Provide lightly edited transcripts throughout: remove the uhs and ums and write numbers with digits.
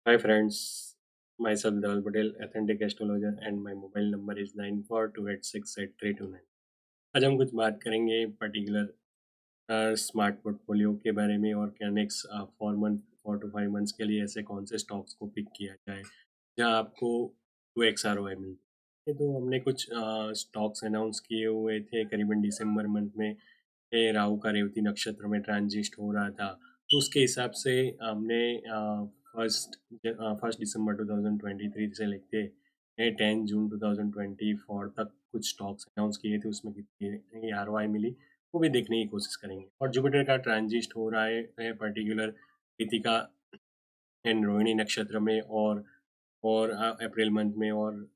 Hi friends, myself Dhaval Patel, authentic astrologer, and my mobile number is 9428688329। आज हम कुछ बात करेंगे पर्टिकुलर स्मार्ट पोर्टफोलियो के बारे में और क्या नेक्स्ट 4 टू 5 मंथ्स के लिए ऐसे कौन से स्टॉक्स को पिक किया जाए जहां आपको 2x ROI मिलती है। तो हमने कुछ स्टॉक्स अनाउंस किए हुए थे करीबन दिसंबर मंथ में। राहु का रेवती नक्षत्र में ट्रांजिट हो रहा था, तो उसके हिसाब से हमने फर्स्ट फर्स्ट दिसंबर 2023 से लेके 10 जून 2024 तक कुछ स्टॉक्स अनाउंस किए थे। उसमें कितनी ROI मिली वो भी देखने की कोशिश करेंगे। और जुपिटर का ट्रांजिट हो रहा है पर्टिकुलर कृतिका एंड रोहिणी नक्षत्र में, और अप्रैल मंथ में, और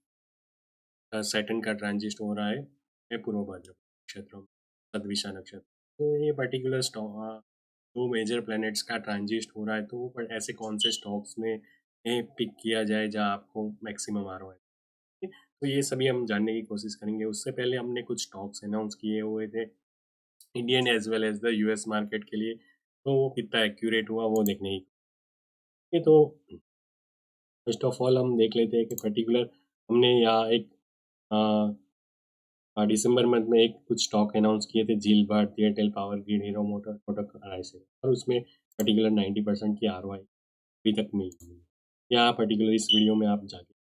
सैटर्न का ट्रांजिट हो रहा है पूर्व भाद्रपद नक्षत्र में, सदविशा नक्षत्र। तो ये पर्टिकुलर दो मेजर प्लैनेट्स का ट्रांजिट हो रहा है, तो पर ऐसे कौन से स्टॉक्स में पिक किया जाए जहां आपको मैक्सिमम ROI। तो ये सभी हम जानने की कोशिश करेंगे। उससे पहले हमने कुछ स्टॉक्स अनाउंस किए हुए थे Indian as well as the US market के लिए, तो वो कितना एक्यूरेट हुआ वो देखने की। तो फर्स्ट ऑफ ऑल हम देख लेते हैं कि पर्टिकुलर हमने यहाँ एक दिसंबर मंथ में एक कुछ स्टॉक अनाउंस किए थे, झील Bharat, Airtel power grid, hero motor से, और उसमें पर्टिकुलर 90% की ROI अभी तक मिल गई है। यहाँ पर्टिकुलर इस वीडियो में आप जाके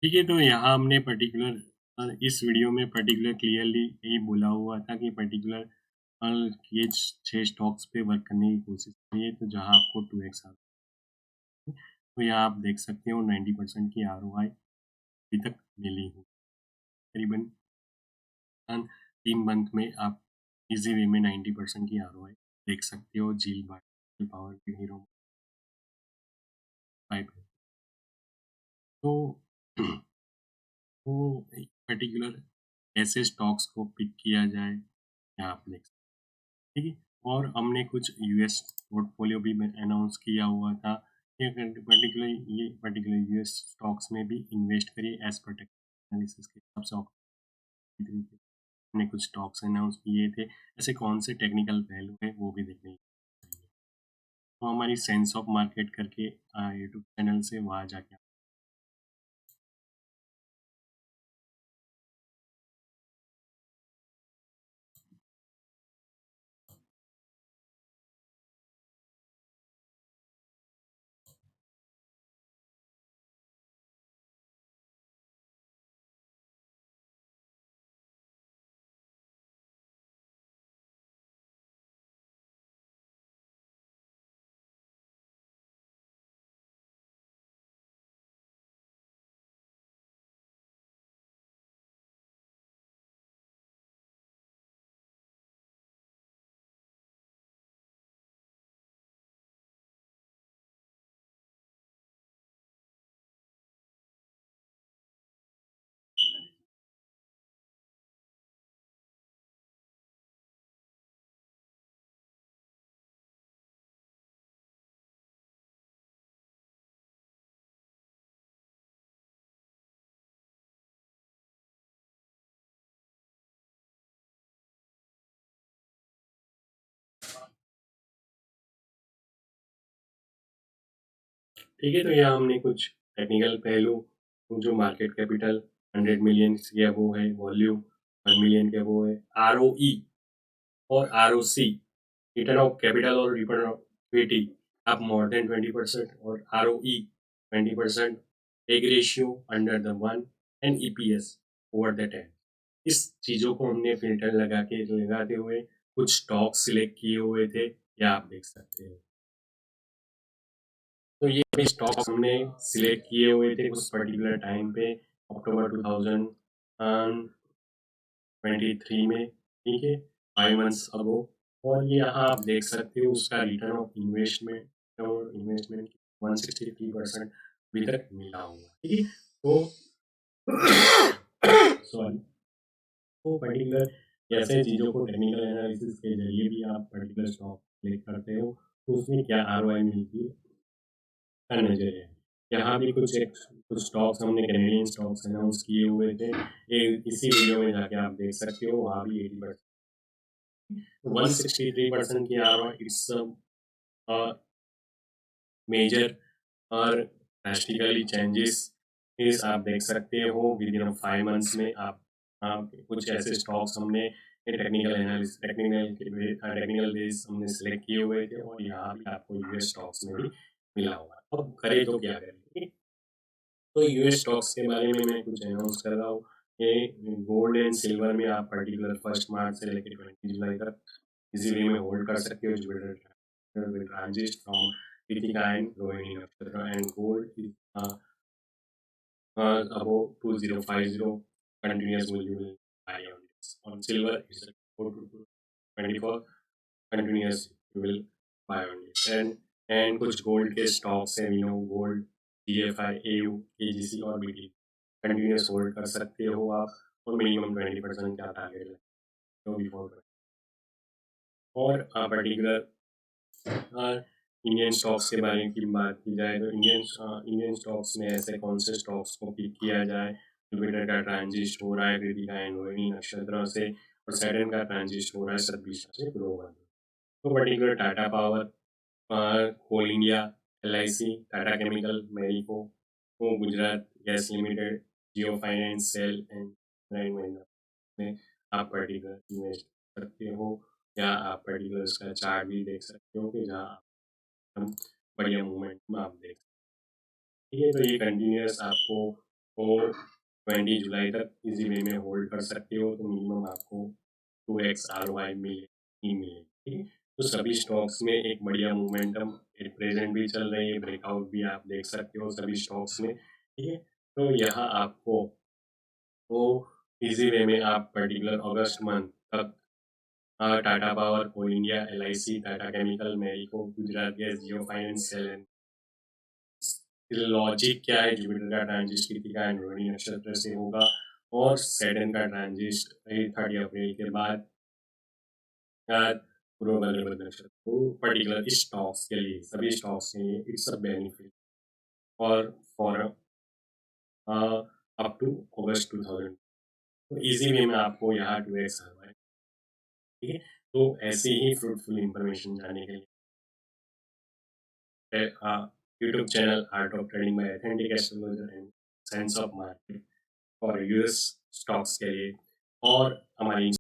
ठीक है। तो यहाँ हमने पर्टिकुलर इस वीडियो में पर्टिकुलर क्लियरली यही बोला हुआ था कि पर्टिकुलर ये 6 स्टॉक्स पे वर्क करने की कोशिश करिए, तो जहाँ आपको 2x आ। तो यहाँ आप देख सकते हो 90% की ROI अभी तक मिली है। करीबन 3 मंथ में आप इजी वे में 90% की ROI देख सकते हो। झील भाट पावर के हीरो 5 है। तो वो पर्टिकुलर ऐसे स्टॉक्स को पिक किया जाए यहाँ आप देख सकते हैं, ठीक है। और हमने कुछ यूएस पोर्टफोलियो भी अनाउंस किया हुआ था। ये पर्टिकुलर यूएस स्टॉक्स में भी इन्वेस्ट करिए एज पर एनालिसिस के हिसाब से। हमने कुछ स्टॉक्स अनाउंस किए थे, ऐसे कौन से टेक्निकल पहलू है वो भी देखने की कोशिश करेंगे। तो हमारी सेंस ऑफ मार्केट करके यूट्यूब चैनल से वहाँ जाके ठीक है, तो यहाँ हमने कुछ टेक्निकल पहलू, जो मार्केट कैपिटल 100 मिलियन के अबोव है, वॉल्यूम 1 मिलियन के अबोव है, आरओई और आरओसी, रिटर्न ऑफ कैपिटल और रिटर्न ऑफ इक्विटी आप मोर देन 20% और ROE 20%, egg ratio under the 1 and EPS over the 10। इस चीज़ों को हमने फिल्टर लगाते हुए कुछ स्टॉक सिलेक्ट किए हुए थे, या आप देख सकते हैं। तो ये स्टॉक्स हमने सिलेक्ट किए हुए थे उस पर्टिकुलर टाइम पे, अक्टूबर 2023 में, ठीक है, 5 मंथ्स अगो। और ये यहाँ आप देख सकते हो उसका रिटर्न ऑफ इन्वेस्टमेंट और इन्वेस्टमेंट 163% अभी तक मिला हुआ, ठीक है। तो सॉरी, तो पर्टिकुलर ऐसे चीज़ों को टेक्निकल एनालिसिस के जरिए भी आप पर्टिकुलर स्टॉक क्लिक करते हो, तो उसमें क्या आरओआई मिलती है का नजरिया है। यहाँ भी कुछ स्टॉक्स हमने कैनेडियन स्टॉक्स अनाउंस किए हुए थे, इसी वीडियो में जाके आप देख सकते हो, वहाँ भी 80%, 163% की आरओआई, इट्स मेजर और ड्रास्टिकली चेंजेस इस आप देख सकते हो विद इन 5 मंथ्स में। आप कुछ ऐसे स्टॉक्स हमने टेक्निकल बेस हमने सेलेक्ट किए हुए थे, और यहाँ भी आपको यूएस स्टॉक्स में भी मिला हुआ। अब करें तो क्या करें, तो यूएस स्टॉक्स के बारे में मैं कुछ अनाउंस कर रहा हूँ कि गोल्ड एंड सिल्वर में आप पर्टिकुलर 1 मार्च से लेकर 20 जुलाई तक इसी वे में होल्ड कर सकते हो। Jupiter will transit from Kritika and Rohini Nakshatra, and gold is above 2050 continuous will buy on this. On silver it's 4 to 24 continuous will buy on this, and कुछ गोल्ड के स्टॉक्स हैं, गोल्ड, जीएफआई, एयू, केजीसी और BT continuous hold कर सकते हो आप, और minimum 20% का टारगेट लगेगा बिफोर। और पर्टिकुलर इंडियन स्टॉक्स के बारे में बात की जाए तो इंडियन स्टॉक्स में ऐसे कौन से स्टॉक्स को पिक किया जाए। जुपिटर का ट्रांजिट हो रहा है कृतिका एंड रोहिणी नक्षत्र से, और सैटर्न का ट्रांजिट हो रहा है 27 से पूर्व। तो पर्टिकुलर टाटा पावर, कोल इंडिया, एलआईसी, टाटा केमिकल, मेरिको, गुजरात गैस लिमिटेड, जियो फाइनेंस, सेल एंड महिंद्रा में आप पर्टिकुलर इन्वेस्ट करते हो, या आप पर्टिकुलर इसका चार्ट भी देख सकते हो कि जहाँ हम बढ़िया मूवमेंट में आप देख सकते हैं। ठीक है, तो ये कंटिन्यूस आपको 20 जुलाई तक इजी वे में होल्ड कर सकते हो, तो मिनिमम आपको 2x ROI मिले। ठीक है, तो सभी स्टॉक्स में एक बढ़िया मोमेंटम प्रेजेंट भी चल रही है, ब्रेकआउट भी आप देख सकते हो सभी स्टॉक्स में। ठीक है, तो यहाँ आपको तो इजी वे में आप पर्टिकुलर अगस्त मंथ तक टाटा पावर, कोल इंडिया, एलआईसी, टाटा केमिकल, मेरिको, गुजरात गैस, जियो फाइनेंस, सेल एंड लॉजिक क्या है, जुपिटर का ट्रांजिट कृतिका एंड रोहिणी नक्षत्र से होगा, और सैटर्न का ट्रांजिट 30 अप्रैल के बाद पूर्व भाद्रपद नक्षत्र को। पर्टिकुलर स्टॉक्स के लिए, सभी स्टॉक्स के लिए इट्स अ बेनिफिट और फॉर अप टू अगस्त 2000। तो इजी वे में आपको यहाँ 2x आना है। ठीक है, तो ऐसे ही फ्रूटफुल इंफॉर्मेशन जानने के लिए YouTube channel art of trading bye authentic astrologer and science of market for US stocks के लिए, और हमारी